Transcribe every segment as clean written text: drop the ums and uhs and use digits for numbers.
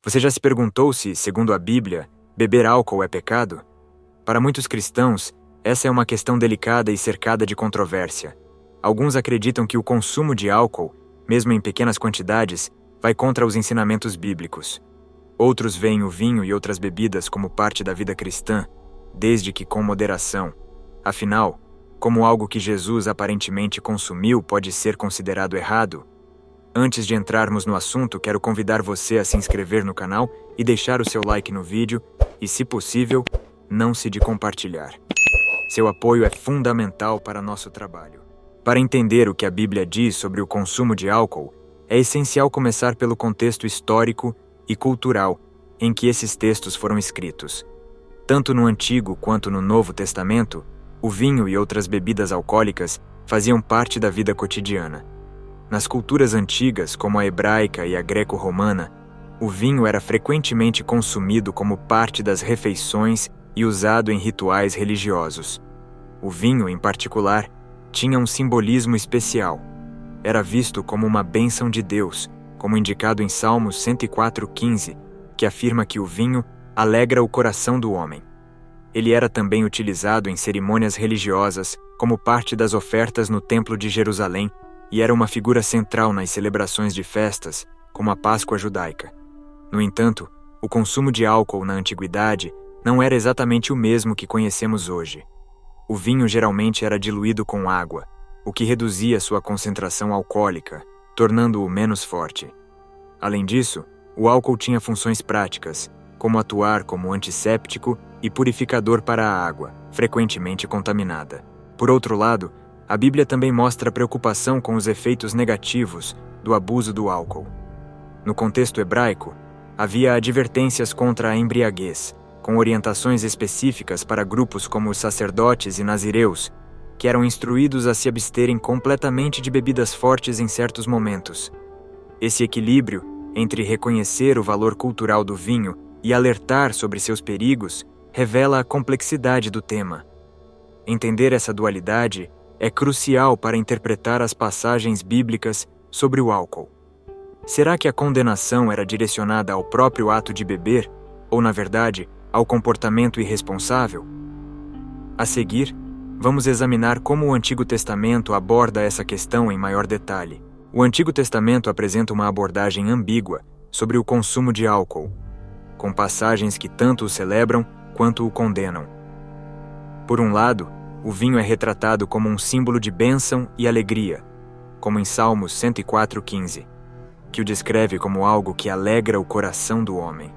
Você já se perguntou se, segundo a Bíblia, beber álcool é pecado? Para muitos cristãos, essa é uma questão delicada e cercada de controvérsia. Alguns acreditam que o consumo de álcool, mesmo em pequenas quantidades, vai contra os ensinamentos bíblicos. Outros veem o vinho e outras bebidas como parte da vida cristã, desde que com moderação. Afinal, como algo que Jesus aparentemente consumiu pode ser considerado errado? Antes de entrarmos no assunto, quero convidar você a se inscrever no canal e deixar o seu like no vídeo e, se possível, não se de compartilhar. Seu apoio é fundamental para nosso trabalho. Para entender o que a Bíblia diz sobre o consumo de álcool, é essencial começar pelo contexto histórico e cultural em que esses textos foram escritos. Tanto no Antigo quanto no Novo Testamento, o vinho e outras bebidas alcoólicas faziam parte da vida cotidiana. Nas culturas antigas, como a hebraica e a greco-romana, o vinho era frequentemente consumido como parte das refeições e usado em rituais religiosos. O vinho, em particular, tinha um simbolismo especial. Era visto como uma bênção de Deus, como indicado em Salmos 104:15, que afirma que o vinho alegra o coração do homem. Ele era também utilizado em cerimônias religiosas, como parte das ofertas no Templo de Jerusalém, e era uma figura central nas celebrações de festas, como a Páscoa judaica. No entanto, o consumo de álcool na antiguidade não era exatamente o mesmo que conhecemos hoje. O vinho geralmente era diluído com água, o que reduzia sua concentração alcoólica, tornando-o menos forte. Além disso, o álcool tinha funções práticas, como atuar como antisséptico e purificador para a água, frequentemente contaminada. Por outro lado, a Bíblia também mostra preocupação com os efeitos negativos do abuso do álcool. No contexto hebraico, havia advertências contra a embriaguez, com orientações específicas para grupos como os sacerdotes e nazireus, que eram instruídos a se absterem completamente de bebidas fortes em certos momentos. Esse equilíbrio entre reconhecer o valor cultural do vinho e alertar sobre seus perigos revela a complexidade do tema. Entender essa dualidade é crucial para interpretar as passagens bíblicas sobre o álcool. Será que a condenação era direcionada ao próprio ato de beber, ou, na verdade, ao comportamento irresponsável? A seguir, vamos examinar como o Antigo Testamento aborda essa questão em maior detalhe. O Antigo Testamento apresenta uma abordagem ambígua sobre o consumo de álcool, com passagens que tanto o celebram quanto o condenam. Por um lado, o vinho é retratado como um símbolo de bênção e alegria, como em Salmos 104:15, que o descreve como algo que alegra o coração do homem.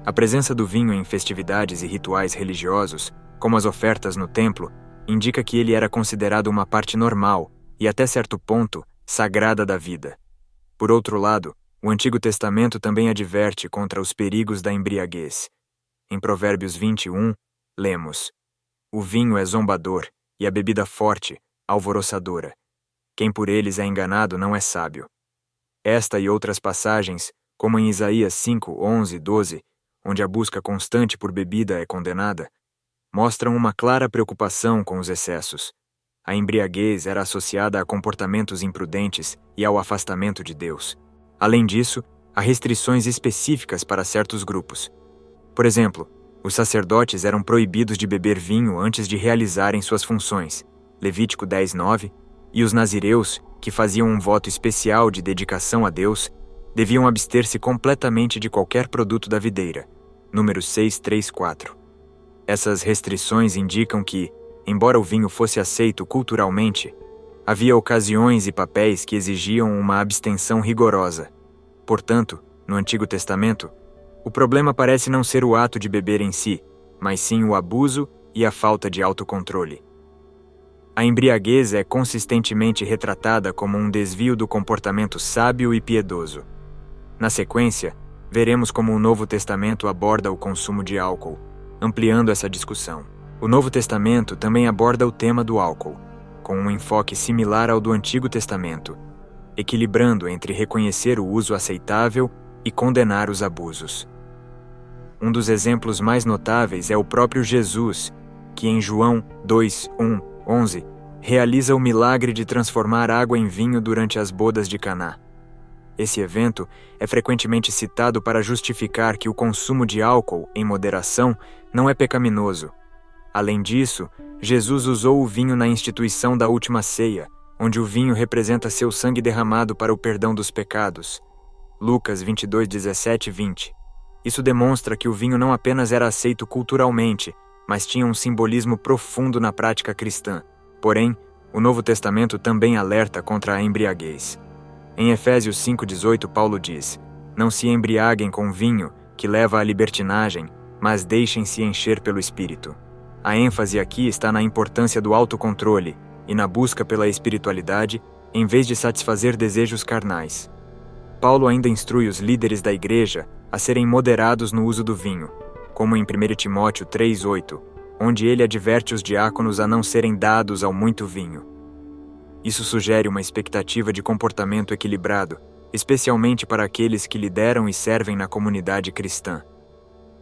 A presença do vinho em festividades e rituais religiosos, como as ofertas no templo, indica que ele era considerado uma parte normal e, até certo ponto, sagrada da vida. Por outro lado, o Antigo Testamento também adverte contra os perigos da embriaguez. Em Provérbios 21, lemos: "O vinho é zombador, e a bebida forte, alvoroçadora. Quem por eles é enganado não é sábio." Esta e outras passagens, como em Isaías 5, 11 e 12, onde a busca constante por bebida é condenada, mostram uma clara preocupação com os excessos. A embriaguez era associada a comportamentos imprudentes e ao afastamento de Deus. Além disso, há restrições específicas para certos grupos. Por exemplo, os sacerdotes eram proibidos de beber vinho antes de realizarem suas funções, Levítico 10:9, e os nazireus, que faziam um voto especial de dedicação a Deus, deviam abster-se completamente de qualquer produto da videira, Números 6:3-4. Essas restrições indicam que, embora o vinho fosse aceito culturalmente, havia ocasiões e papéis que exigiam uma abstenção rigorosa. Portanto, no Antigo Testamento, o problema parece não ser o ato de beber em si, mas sim o abuso e a falta de autocontrole. A embriaguez é consistentemente retratada como um desvio do comportamento sábio e piedoso. Na sequência, veremos como o Novo Testamento aborda o consumo de álcool, ampliando essa discussão. O Novo Testamento também aborda o tema do álcool, com um enfoque similar ao do Antigo Testamento, equilibrando entre reconhecer o uso aceitável e condenar os abusos. Um dos exemplos mais notáveis é o próprio Jesus, que em João 2:1-11 realiza o milagre de transformar água em vinho durante as bodas de Caná. Esse evento é frequentemente citado para justificar que o consumo de álcool, em moderação, não é pecaminoso. Além disso, Jesus usou o vinho na instituição da última ceia, onde o vinho representa seu sangue derramado para o perdão dos pecados. Lucas 22, 17 e 20. Isso demonstra que o vinho não apenas era aceito culturalmente, mas tinha um simbolismo profundo na prática cristã. Porém, o Novo Testamento também alerta contra a embriaguez. Em Efésios 5,18, Paulo diz: "Não se embriaguem com vinho, que leva à libertinagem, mas deixem-se encher pelo Espírito." A ênfase aqui está na importância do autocontrole e na busca pela espiritualidade, em vez de satisfazer desejos carnais. Paulo ainda instrui os líderes da igreja a serem moderados no uso do vinho, como em 1 Timóteo 3,8, onde ele adverte os diáconos a não serem dados ao muito vinho. Isso sugere uma expectativa de comportamento equilibrado, especialmente para aqueles que lideram e servem na comunidade cristã.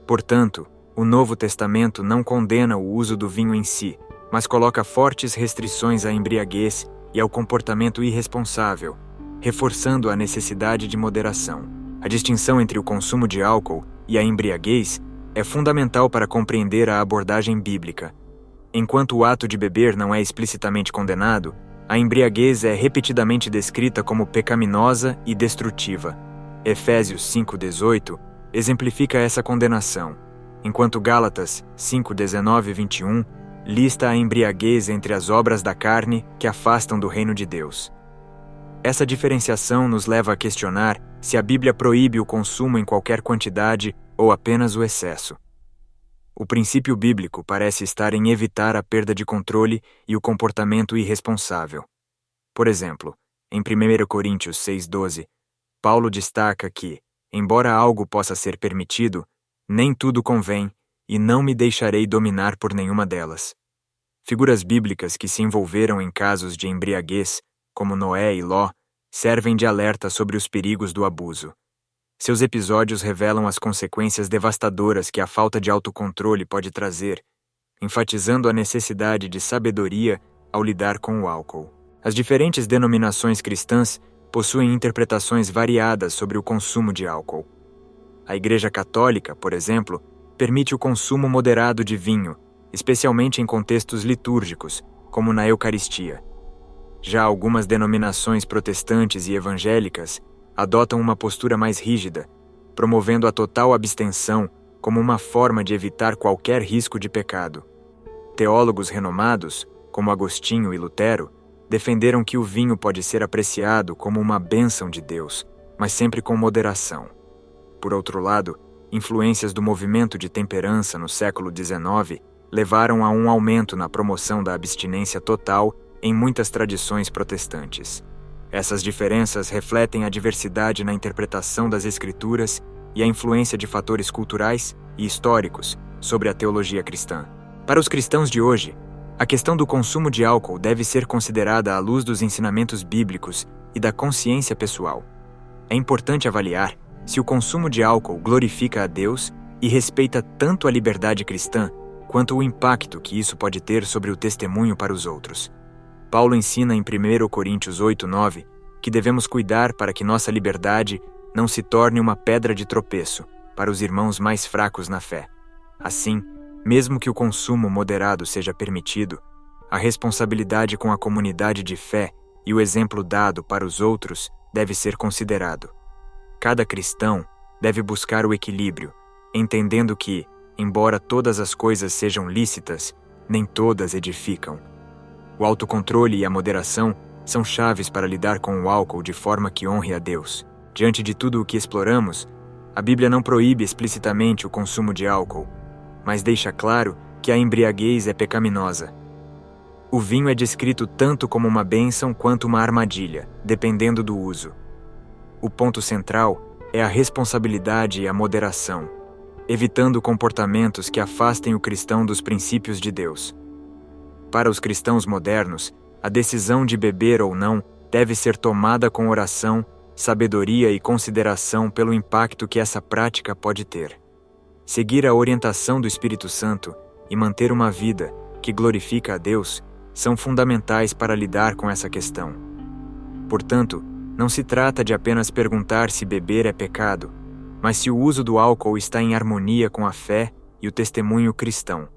Portanto, o Novo Testamento não condena o uso do vinho em si, mas coloca fortes restrições à embriaguez e ao comportamento irresponsável, reforçando a necessidade de moderação. A distinção entre o consumo de álcool e a embriaguez é fundamental para compreender a abordagem bíblica. Enquanto o ato de beber não é explicitamente condenado, a embriaguez é repetidamente descrita como pecaminosa e destrutiva. Efésios 5,18 exemplifica essa condenação, enquanto Gálatas 5,19 e 21 lista a embriaguez entre as obras da carne que afastam do reino de Deus. Essa diferenciação nos leva a questionar se a Bíblia proíbe o consumo em qualquer quantidade ou apenas o excesso. O princípio bíblico parece estar em evitar a perda de controle e o comportamento irresponsável. Por exemplo, em 1 Coríntios 6,12, Paulo destaca que, embora algo possa ser permitido, nem tudo convém, e não me deixarei dominar por nenhuma delas. Figuras bíblicas que se envolveram em casos de embriaguez, como Noé e Ló, servem de alerta sobre os perigos do abuso. Seus episódios revelam as consequências devastadoras que a falta de autocontrole pode trazer, enfatizando a necessidade de sabedoria ao lidar com o álcool. As diferentes denominações cristãs possuem interpretações variadas sobre o consumo de álcool. A Igreja Católica, por exemplo, permite o consumo moderado de vinho, especialmente em contextos litúrgicos, como na Eucaristia. Já algumas denominações protestantes e evangélicas adotam uma postura mais rígida, promovendo a total abstenção como uma forma de evitar qualquer risco de pecado. Teólogos renomados, como Agostinho e Lutero, defenderam que o vinho pode ser apreciado como uma bênção de Deus, mas sempre com moderação. Por outro lado, influências do movimento de temperança no século XIX levaram a um aumento na promoção da abstinência total em muitas tradições protestantes. Essas diferenças refletem a diversidade na interpretação das Escrituras e a influência de fatores culturais e históricos sobre a teologia cristã. Para os cristãos de hoje, a questão do consumo de álcool deve ser considerada à luz dos ensinamentos bíblicos e da consciência pessoal. É importante avaliar se o consumo de álcool glorifica a Deus e respeita tanto a liberdade cristã quanto o impacto que isso pode ter sobre o testemunho para os outros. Paulo ensina em 1 Coríntios 8,9 que devemos cuidar para que nossa liberdade não se torne uma pedra de tropeço para os irmãos mais fracos na fé. Assim, mesmo que o consumo moderado seja permitido, a responsabilidade com a comunidade de fé e o exemplo dado para os outros deve ser considerado. Cada cristão deve buscar o equilíbrio, entendendo que, embora todas as coisas sejam lícitas, nem todas edificam. O autocontrole e a moderação são chaves para lidar com o álcool de forma que honre a Deus. Diante de tudo o que exploramos, a Bíblia não proíbe explicitamente o consumo de álcool, mas deixa claro que a embriaguez é pecaminosa. O vinho é descrito tanto como uma bênção quanto uma armadilha, dependendo do uso. O ponto central é a responsabilidade e a moderação, evitando comportamentos que afastem o cristão dos princípios de Deus. Para os cristãos modernos, a decisão de beber ou não deve ser tomada com oração, sabedoria e consideração pelo impacto que essa prática pode ter. Seguir a orientação do Espírito Santo e manter uma vida que glorifica a Deus são fundamentais para lidar com essa questão. Portanto, Não se trata de apenas perguntar se beber é pecado, mas se o uso do álcool está em harmonia com a fé e o testemunho cristão.